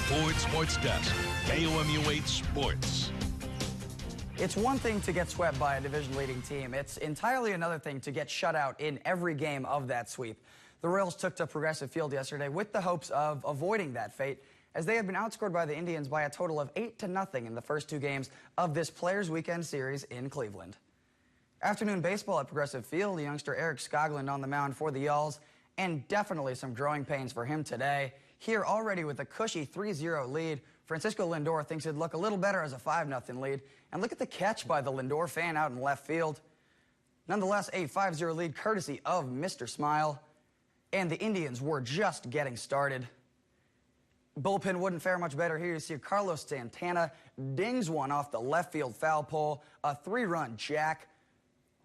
Ford Sports Desk, KOMU 8 Sports. It's one thing to get swept by a division-leading team. It's entirely another thing to get shut out in every game of that sweep. The Royals took to Progressive Field yesterday with the hopes of avoiding that fate, as they had been outscored by the Indians by a total of 8-0 in the first two games of this Players Weekend series in Cleveland. Afternoon baseball at Progressive Field, the youngster Eric Skoglund on the mound for the Yalls, and definitely some growing pains for him today. Here already with a cushy 3-0 lead, Francisco Lindor thinks it'd look a little better as a 5-0 lead. And look at the catch by the Lindor fan out in left field. Nonetheless, a 5-0 lead courtesy of Mr. Smile. And the Indians were just getting started. Bullpen wouldn't fare much better here. You see Carlos Santana dings one off the left field foul pole. A 3-run jack.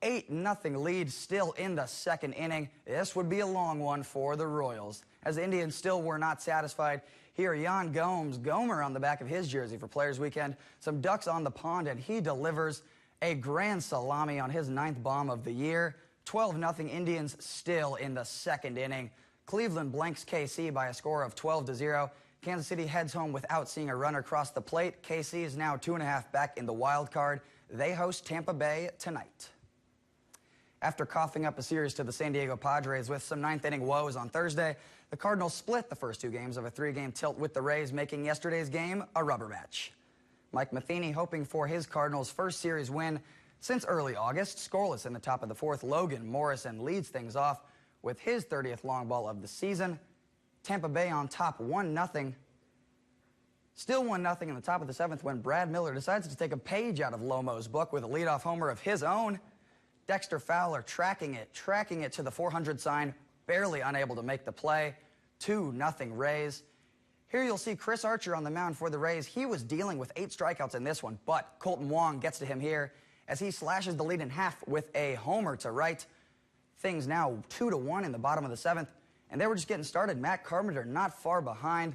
8-0 lead still in the second inning. This would be a long one for the Royals, as the Indians still were not satisfied. Here, Yan Gomer on the back of his jersey for Players Weekend. Some ducks on the pond, and he delivers a grand salami on his 9th bomb of the year. 12-0 Indians still in the second inning. Cleveland blanks KC by a score of 12-0. Kansas City heads home without seeing a runner cross the plate. KC is now 2.5 back in the wild card. They host Tampa Bay tonight. After coughing up a series to the San Diego Padres with some 9th-inning woes on Thursday, the Cardinals split the first two games of a 3-game tilt with the Rays, making yesterday's game a rubber match. Mike Matheny hoping for his Cardinals' first series win since early August. Scoreless in the top of the fourth, Logan Morrison leads things off with his 30th long ball of the season. Tampa Bay on top 1-0. Still 1-0 in the top of the 7th when Brad Miller decides to take a page out of Lomo's book with a leadoff homer of his own. Dexter Fowler tracking it to the 400 sign, barely unable to make the play. 2-0 Rays. Here you'll see Chris Archer on the mound for the Rays. He was dealing with 8 strikeouts in this one, but Colton Wong gets to him here as he slashes the lead in half with a homer to right. Things now 2-1 in the bottom of the 7th, and they were just getting started. Matt Carpenter not far behind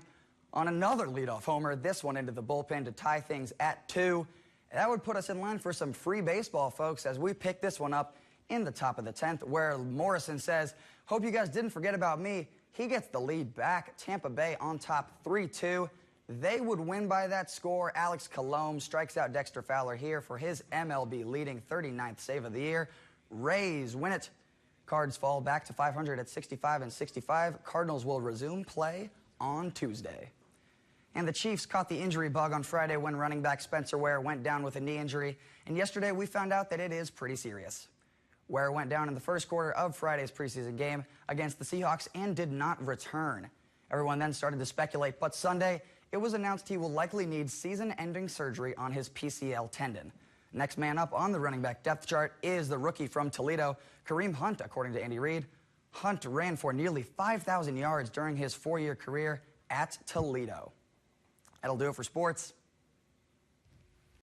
on another leadoff homer, this one into the bullpen to tie things at 2. That would put us in line for some free baseball, folks, as we pick this one up in the top of the 10th, where Morrison says, "Hope you guys didn't forget about me." He gets the lead back. Tampa Bay on top 3-2. They would win by that score. Alex Colomb strikes out Dexter Fowler here for his MLB leading 39th save of the year. Rays win it. Cards fall back to 500 at 65-65. Cardinals will resume play on Tuesday. And the Chiefs caught the injury bug on Friday when running back Spencer Ware went down with a knee injury. And yesterday we found out that it is pretty serious. Ware went down in the first quarter of Friday's preseason game against the Seahawks and did not return. Everyone then started to speculate, but Sunday it was announced he will likely need season-ending surgery on his PCL tendon. Next man up on the running back depth chart is the rookie from Toledo, Kareem Hunt, according to Andy Reid. Hunt ran for nearly 5,000 yards during his 4-year career at Toledo. That'll do it for sports.